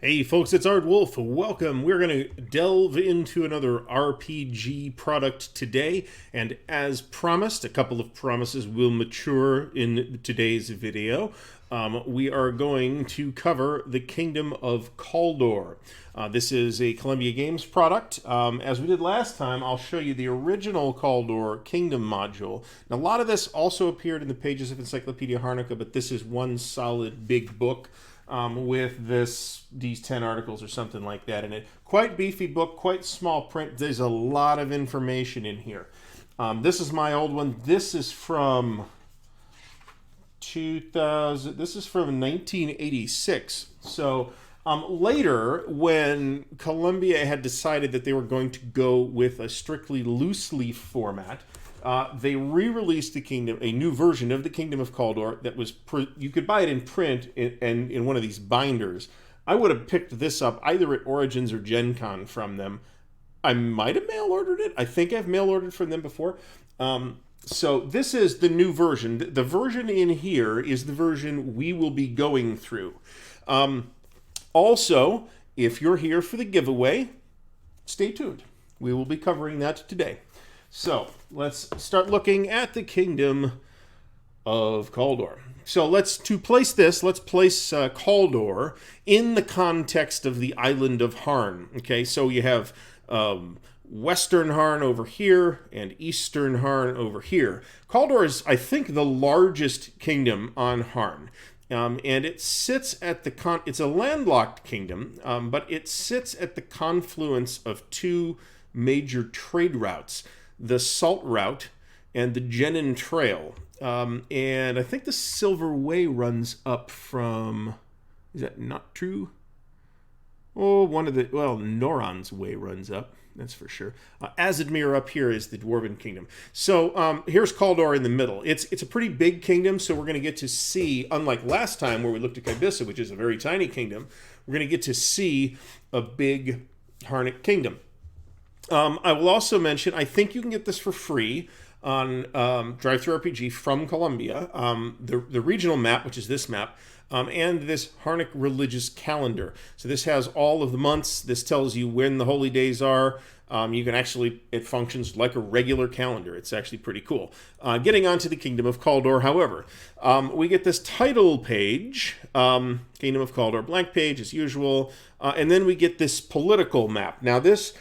Hey folks, it's Ardwulf. Welcome. We're going to delve into another RPG product today, and as promised, a couple of promises will mature in today's video. We are going to cover the Kingdom of Kaldor. This is a Columbia Games product. As we did last time, I'll show you the original Kaldor Kingdom module. Now, a lot of this also appeared in the pages of Encyclopedia Harnica, but this is one solid big book. With these 10 articles or something like that in it. Quite beefy book, quite small print. There's a lot of information in here. This is my old one. This is from 2000. This is from 1986. So later, when Columbia had decided that they were going to go with a strictly loose leaf format, they re-released the Kingdom, a new version of the Kingdom of Kaldor that was, you could buy it in print and in one of these binders. I would have picked this up either at Origins or Gen Con from them. I might have mail ordered it. I think I've mail ordered from them before. So this is the new version. The version in here is the version we will be going through. Also, if you're here for the giveaway, stay tuned. We will be covering that today. So let's start looking at the Kingdom of Kaldor. So let's place Kaldor in the context of the island of Harn. Okay, so you have Western Harn over here and Eastern Harn over here. Kaldor is, I think, the largest kingdom on Harn. And it sits at it's a landlocked kingdom, but it sits at the confluence of two major trade routes. The Salt Route and the Jenin Trail. And I think the Silver Way runs up from... Is that not true? Oh, Noron's Way runs up. That's for sure. Azadmir up here is the Dwarven Kingdom. So here's Kaldor in the middle. It's a pretty big kingdom, so we're going to get to see, unlike last time where we looked at Kybissa, which is a very tiny kingdom, we're going to get to see a big Harnic kingdom. I will also mention, I think you can get this for free on Drive-Thru RPG from Columbia, the regional map, which is this map, and this Harnic religious calendar. So this has all of the months. This tells you when the holy days are. You can actually, it functions like a regular calendar. It's actually pretty cool. Getting on to the Kingdom of Kaldor, however, we get this title page, Kingdom of Kaldor, blank page as usual, and then we get this political map. Now this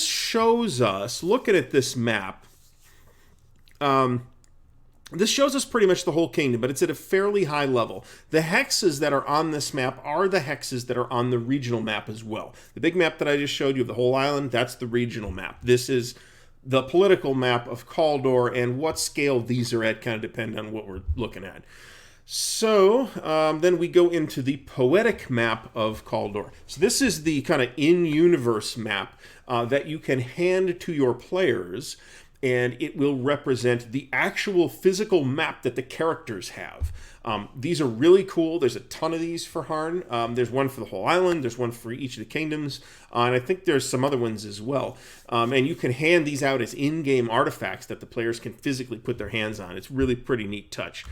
shows us, looking at this map, this shows us pretty much the whole kingdom, but it's at a fairly high level. The hexes that are on this map are the hexes that are on the regional map as well. The big map that I just showed you of the whole island, that's the regional map. This is the political map of Kaldor, and what scale these are at kind of depend on what we're looking at. So then we go into the poetic map of Kaldor. So this is the kind of in-universe map that you can hand to your players, and it will represent the actual physical map that the characters have. These are really cool. There's a ton of these for Harn. There's one for the whole island. There's one for each of the kingdoms. And I think there's some other ones as well. And you can hand these out as in-game artifacts that the players can physically put their hands on. It's really pretty neat touch.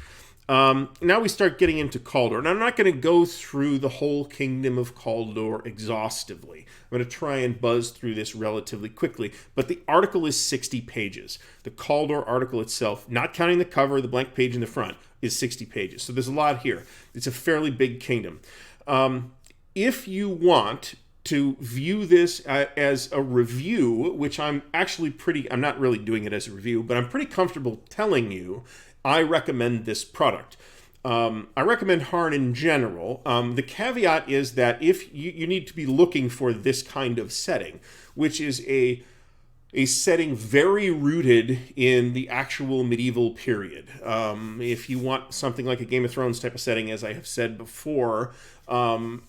Now we start getting into Kaldor. And I'm not going to go through the whole Kingdom of Kaldor exhaustively. I'm going to try and buzz through this relatively quickly. But the article is 60 pages. The Kaldor article itself, not counting the cover, the blank page in the front, is 60 pages. So there's a lot here. It's a fairly big kingdom. If you want to view this as a review, which I'm not really doing it as a review, but I'm pretty comfortable telling you, I recommend this product. I recommend Harn in general. The caveat is that if you need to be looking for this kind of setting, which is a setting very rooted in the actual medieval period. If you want something like a Game of Thrones type of setting, as I have said before,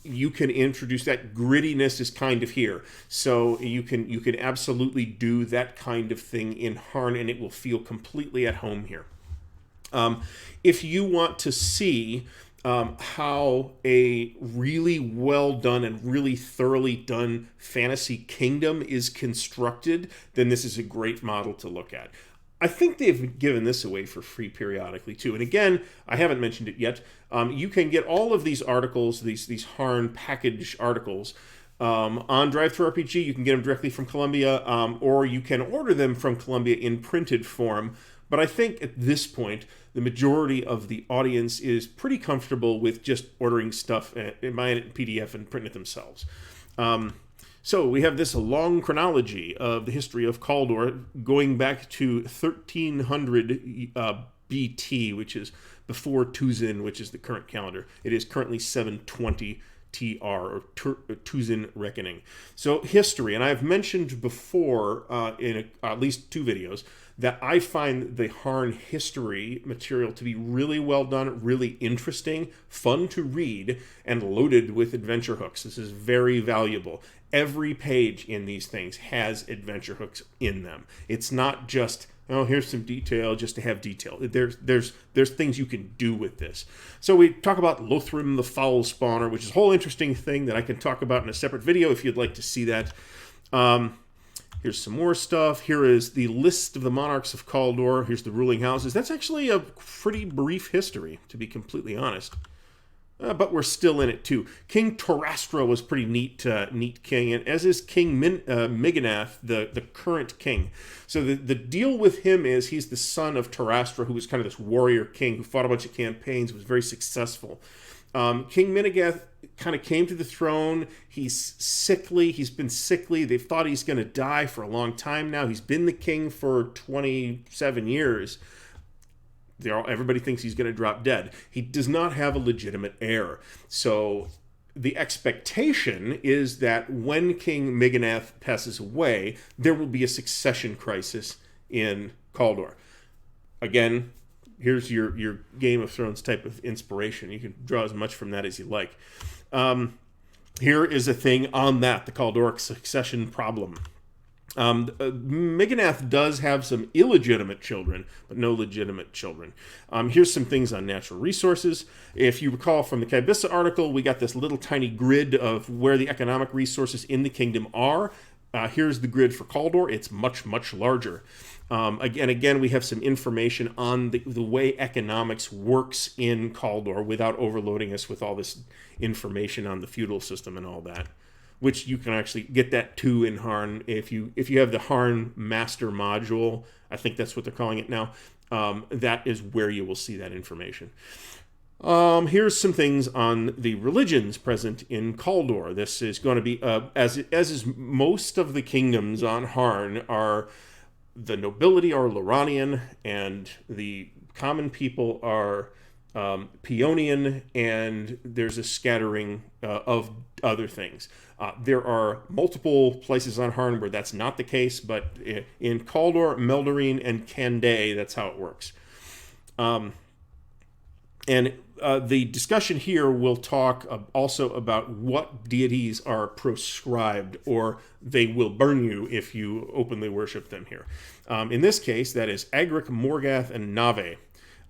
you can introduce that. Grittiness is kind of here. So you can absolutely do that kind of thing in Harn, and it will feel completely at home here. If you want to see how a really well done and really thoroughly done fantasy kingdom is constructed, then this is a great model to look at. I think they've given this away for free periodically too. And again, I haven't mentioned it yet. You can get all of these articles, these Harn package articles, on DriveThruRPG. You can get them directly from Columbia, or you can order them from Columbia in printed form. But I think at this point, the majority of the audience is pretty comfortable with just ordering stuff and buying it in PDF and printing it themselves. So we have this long chronology of the history of Kaldor going back to 1300 BT, which is before Tuzin, which is the current calendar. It is currently 720 TR, or Tuzin Reckoning. So history, and I've mentioned before in at least 2 videos, that I find the Harn history material to be really well done, really interesting, fun to read, and loaded with adventure hooks. This is very valuable. Every page in these things has adventure hooks in them. It's not just, oh, here's some detail just to have detail. There's things you can do with this. So we talk about Lothrim the Foul Spawner, which is a whole interesting thing that I can talk about in a separate video if you'd like to see that. Here's some more stuff. Here is the list of the monarchs of Kaldor. Here's the ruling houses. That's actually a pretty brief history, to be completely honest. But we're still in it, too. King Torastra was pretty neat king, and as is King Miganath, the current king. So the deal with him is he's the son of Torastra, who was kind of this warrior king who fought a bunch of campaigns, was very successful. King Minigath kind of came to the throne. He's sickly. He's been sickly. They've thought he's going to die for a long time now. He's been the king for 27 years. Everybody thinks he's going to drop dead. He does not have a legitimate heir. So the expectation is that when King Miganath passes away, there will be a succession crisis in Kaldor. Again, here's your Game of Thrones type of inspiration. You can draw as much from that as you like. Here is a thing on that, the Kaldoric succession problem. Miganath does have some illegitimate children, but no legitimate children. Here's some things on natural resources. If you recall from the Kybissa article, we got this little tiny grid of where the economic resources in the kingdom are. Here's the grid for Kaldor. It's much, much larger. Again, we have some information on the way economics works in Kaldor without overloading us with all this information on the feudal system and all that, which you can actually get that too in Harn. If you have the Harn master module, I think that's what they're calling it now, that is where you will see that information. Here's some things on the religions present in Kaldor. This is going to be, as is most of the kingdoms on Harn, are the nobility are Loranian, and the common people are Peonian, and there's a scattering of other things. There are multiple places on Harn where that's not the case, but in Kaldor, Meldarine, and Candé, that's how it works. And the discussion here will talk also about what deities are proscribed, or they will burn you if you openly worship them here. In this case, that is Agric, Morgath, and Nave.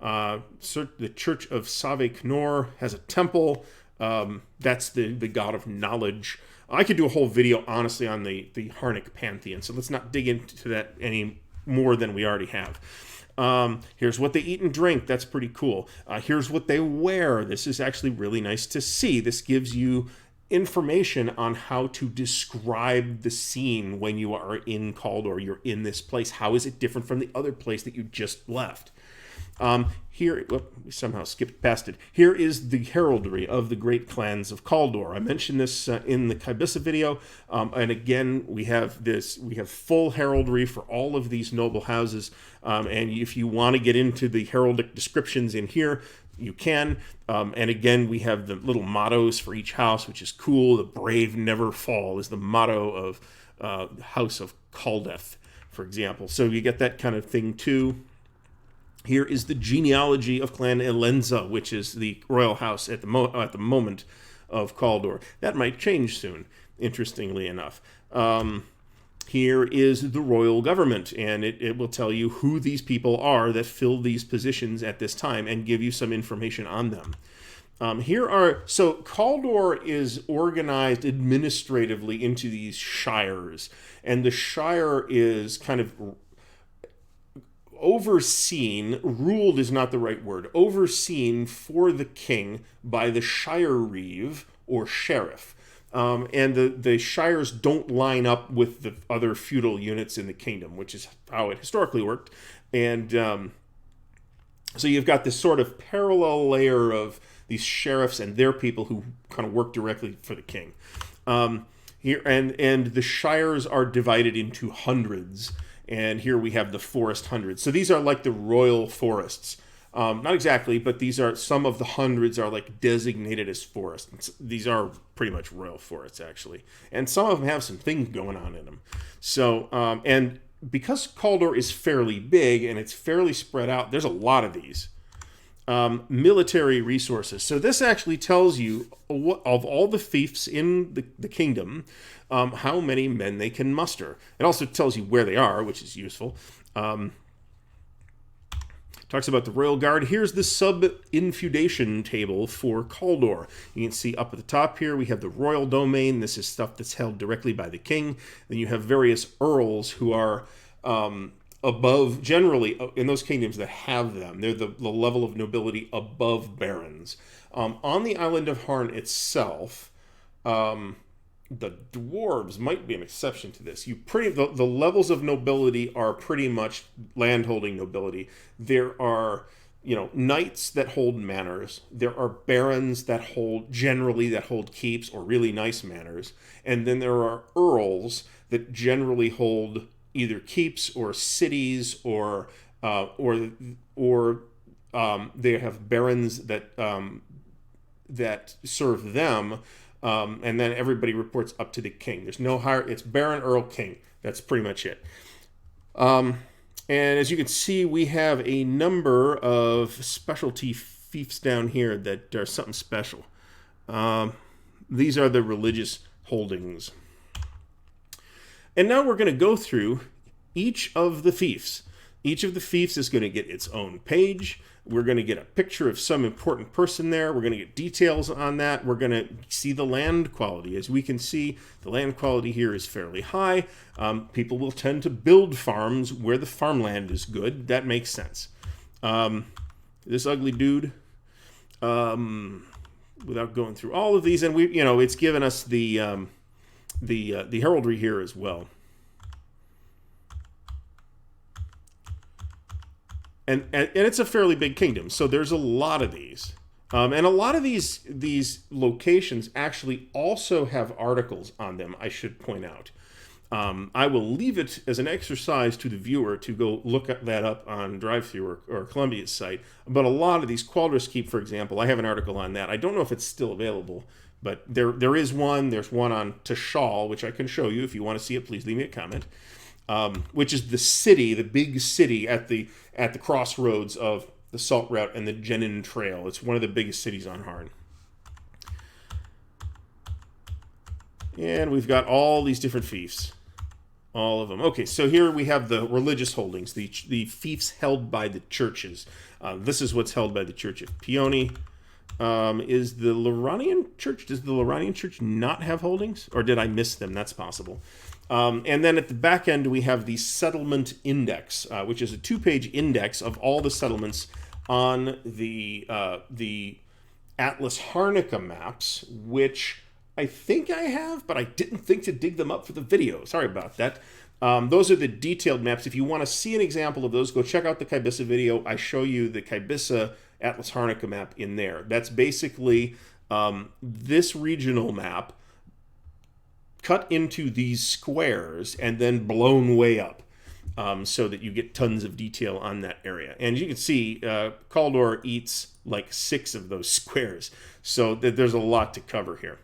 The Church of Save Knor has a temple. That's the god of knowledge. I could do a whole video, honestly, on the Harnic pantheon, so let's not dig into that any more than we already have. Here's what they eat and drink. That's pretty cool. Here's what they wear. This is actually really nice to see. This gives you information on how to describe the scene when you are in Kaldor. You're in this place. How is it different from the other place that you just left? Here, we somehow skipped past it. Here is the heraldry of the great clans of Kaldor. I mentioned this in the Kybissa video, and again, we have full heraldry for all of these noble houses, and if you want to get into the heraldic descriptions in here, you can. And again, we have the little mottos for each house, which is cool. The brave never fall is the motto of House of Kaldeth, for example. So you get that kind of thing too. Here is the genealogy of Clan Elenza, which is the royal house at the moment of Kaldor. That might change soon, interestingly enough. Here is the royal government, and it will tell you who these people are that fill these positions at this time and give you some information on them. So Kaldor is organized administratively into these shires, and the shire is kind of overseen, ruled is not the right word, overseen for the king by the shire reeve or sheriff. And the shires don't line up with the other feudal units in the kingdom, which is how it historically worked. And so you've got this sort of parallel layer of these sheriffs and their people who kind of work directly for the king. Here and the shires are divided into hundreds, and here we have the forest hundreds. So these are like the royal forests. Not exactly, but these are, some of the hundreds are like designated as forests. These are pretty much royal forests, actually. And some of them have some things going on in them. So, and because Kaldor is fairly big and it's fairly spread out, there's a lot of these. Military resources. So this actually tells you, of all the fiefs in the kingdom, how many men they can muster. It also tells you where they are, which is useful. Talks about the royal guard. Here's the sub-infeudation table for Kaldor. You can see up at the top here, we have the royal domain. This is stuff that's held directly by the king. Then you have various earls who are above, generally, in those kingdoms that have them. They're the level of nobility above barons. On the island of Harn itself, the dwarves might be an exception to this. The levels of nobility are pretty much landholding nobility. There are, knights that hold manors. There are barons that hold keeps or really nice manors, and then there are earls that generally hold either keeps or cities or they have barons that serve them. And then everybody reports up to the king. There's no higher. It's Baron, Earl, King. That's pretty much it. And as you can see, we have a number of specialty fiefs down here that are something special. These are the religious holdings. And now we're going to go through each of the fiefs. Each of the fiefs is going to get its own page. We're going to get a picture of some important person there. We're going to get details on that. We're going to see the land quality. As we can see, the land quality here is fairly high. People will tend to build farms where the farmland is good. That makes sense. This ugly dude, without going through all of these, and it's given us the heraldry here as well. And it's a fairly big kingdom, so there's a lot of these. And a lot of these locations actually also have articles on them, I should point out. I will leave it as an exercise to the viewer to go look that up on DriveThru or Columbia's site. But a lot of these, Qualdor's Keep, for example, I have an article on that. I don't know if it's still available, but there is one. There's one on Tashal, which I can show you. If you want to see it, please leave me a comment. Which is the city, the big city at the crossroads of the Salt Route and the Jenin Trail. It's one of the biggest cities on Harn. And we've got all these different fiefs. All of them. Okay, so here we have the religious holdings, the fiefs held by the churches. This is what's held by the Church of Peony. Is the Lauranian Church, does the Lauranian Church not have holdings? Or did I miss them? That's possible. And then at the back end, we have the Settlement Index, which is a 2-page index of all the settlements on the Atlas Harnica maps, which I think I have, but I didn't think to dig them up for the video. Sorry about that. Those are the detailed maps. If you want to see an example of those, go check out the Kybissa video. I show you the Kybissa Atlas Harnica map in there. That's basically this regional map cut into these squares and then blown way up so that you get tons of detail on that area. And you can see Kaldor eats like 6 of those squares, so there's a lot to cover here.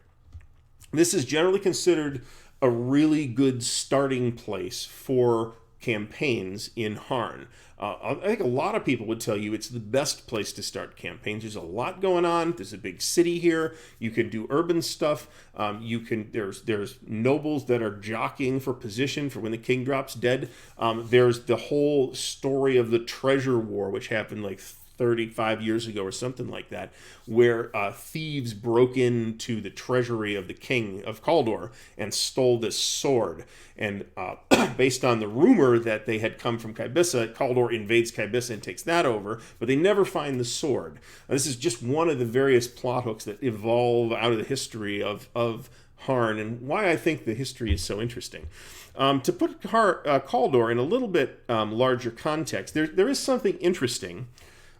This is generally considered a really good starting place for campaigns in Harn. I think a lot of people would tell you it's the best place to start campaigns. There's a lot going on. There's a big city here. You can do urban stuff. There's nobles that are jockeying for position for when the king drops dead. There's the whole story of the treasure war, which happened like 35 years ago or something like that, where thieves broke into the treasury of the king of Kaldor and stole this sword. And based on the rumor that they had come from Kybissa, Kaldor invades Kybissa and takes that over, but they never find the sword. This is just one of the various plot hooks that evolve out of the history of Harn, and why I think the history is so interesting. To put Kaldor in a little bit larger context, there is something interesting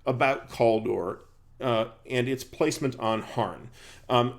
about Kaldor and its placement on Harn.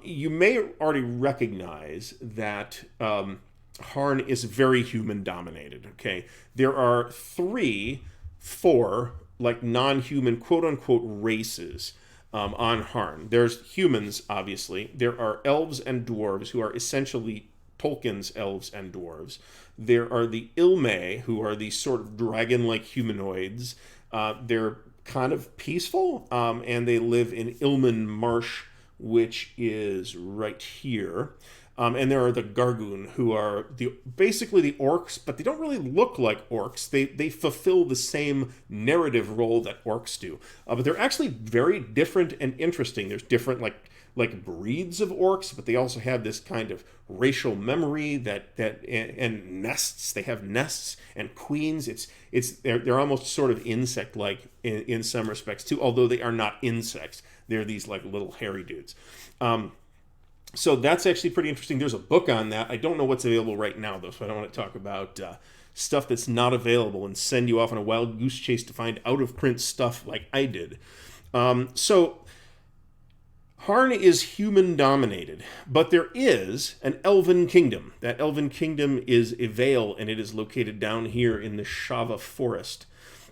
You may already recognize that Harn is very human-dominated, okay? There are 4, like, non-human, quote-unquote, races on Harn. There's humans, obviously. There are elves and dwarves, who are essentially Tolkien's elves and dwarves. There are the Ilme, who are these sort of dragon-like humanoids. They're kind of peaceful, and they live in Ilmen Marsh, which is right here. And there are the Gargoon, who are basically the orcs, but they don't really look like orcs. They fulfill the same narrative role that orcs do. But they're actually very different and interesting. There's different like breeds of orcs, but they also have this kind of racial memory and nests. They have nests and queens. They're almost sort of insect-like in some respects too, although they are not insects. They're these like little hairy dudes. So that's actually pretty interesting. There's a book on that. I don't know what's available right now, though, so I don't want to talk about stuff that's not available and send you off on a wild goose chase to find out-of-print stuff like I did. So Harn is human-dominated, but there is an elven kingdom. That elven kingdom is Evale, and it is located down here in the Shava Forest.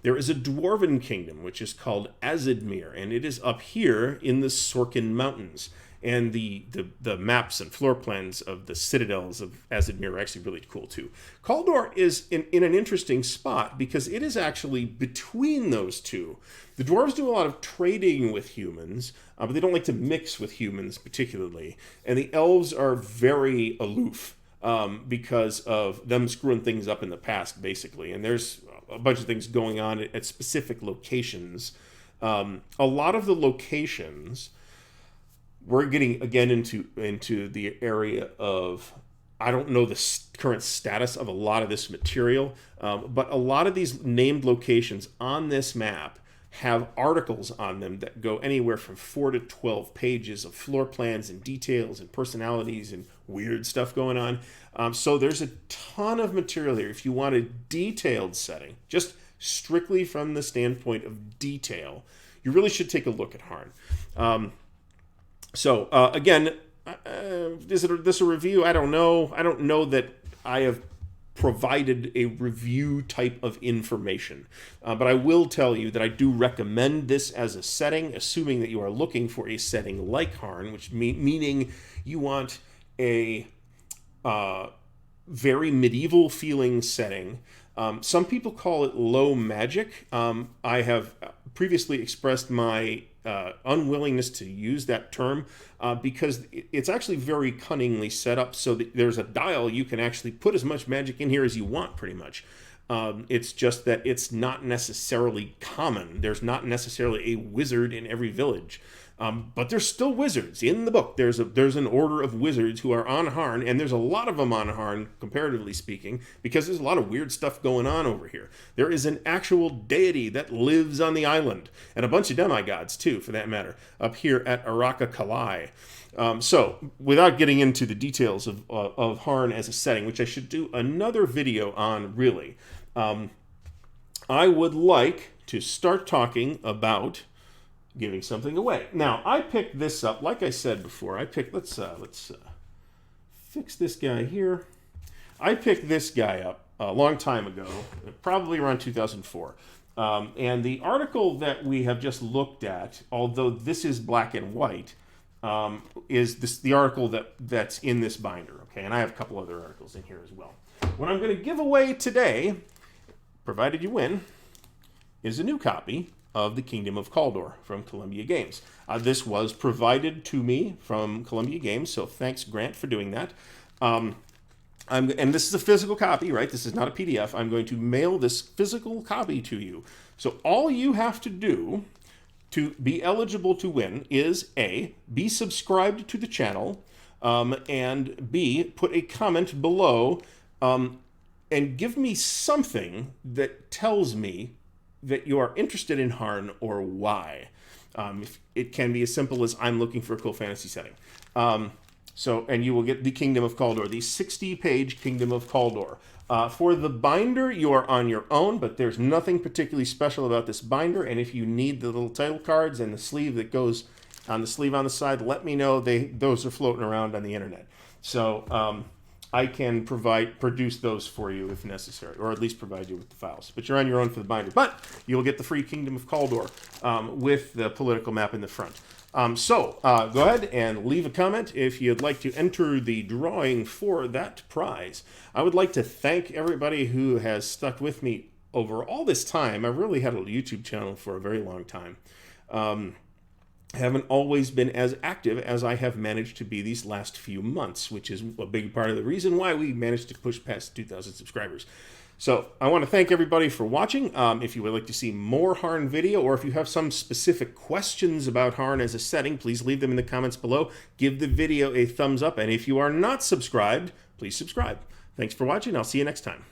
There is a dwarven kingdom, which is called Azidmir, and it is up here in the Sorkin Mountains. And the maps and floor plans of the citadels of Azidmir are actually really cool, too. Kaldor is in an interesting spot because it is actually between those two. The dwarves do a lot of trading with humans, but they don't like to mix with humans particularly. And the elves are very aloof because of them screwing things up in the past, basically. And there's a bunch of things going on at specific locations. A lot of the locations... We're getting, again, into the area of, I don't know the current status of a lot of this material, but a lot of these named locations on this map have articles on them that go anywhere from 4 to 12 pages of floor plans and details and personalities and weird stuff going on. So there's a ton of material here. If you want a detailed setting, just strictly from the standpoint of detail, you really should take a look at Harn. So, again, is this a review? I don't know. I don't know that I have provided a review type of information. But I will tell you that I do recommend this as a setting, assuming that you are looking for a setting like Harn, which meaning you want a very medieval feeling setting. Some people call it low magic. I have previously expressed my unwillingness to use that term because it's actually very cunningly set up so that there's a dial you can actually put as much magic in here as you want, pretty much. It's just that it's not necessarily common. There's not necessarily a wizard in every village. But there's still wizards. In the book, there's an order of wizards who are on Harn, and there's a lot of them on Harn, comparatively speaking, because there's a lot of weird stuff going on over here. There is an actual deity that lives on the island, and a bunch of demigods, too, for that matter, up here at Araka Kalai. So, without getting into the details of Harn as a setting, which I should do another video on, really, I would like to start talking about giving something away. Now, I picked this up, like I said before, let's fix this guy here. I picked this guy up a long time ago, probably around 2004. And the article that we have just looked at, although this is black and white, is the article that's in this binder, okay? And I have a couple other articles in here as well. What I'm going to give away today, provided you win, is a new copy of The Kingdom of Kaldor from Columbia Games. This was provided to me from Columbia Games, so thanks, Grant, for doing that. And this is a physical copy, right? This is not a PDF. I'm going to mail this physical copy to you. So all you have to do to be eligible to win is A, be subscribed to the channel, and B, put a comment below and give me something that tells me that you are interested in Harn or why. It can be as simple as I'm looking for a cool fantasy setting. And you will get the Kingdom of Kaldor, the 60-page Kingdom of Kaldor. For the binder, you are on your own, but there's nothing particularly special about this binder. And if you need the little title cards and the sleeve that goes on the sleeve on the side, let me know. Those are floating around on the internet. So I can produce those for you if necessary, or at least provide you with the files. But you're on your own for the binder. But you will get the free Kingdom of Kaldor with the political map in the front. Go ahead and leave a comment if you'd like to enter the drawing for that prize. I would like to thank everybody who has stuck with me over all this time. I've really had a YouTube channel for a very long time. Haven't always been as active as I have managed to be these last few months, which is a big part of the reason why we managed to push past 2,000 subscribers. So I want to thank everybody for watching. If you would like to see more Harn video, or if you have some specific questions about Harn as a setting, please leave them in the comments below. Give the video a thumbs up, and if you are not subscribed, please subscribe. Thanks for watching. I'll see you next time.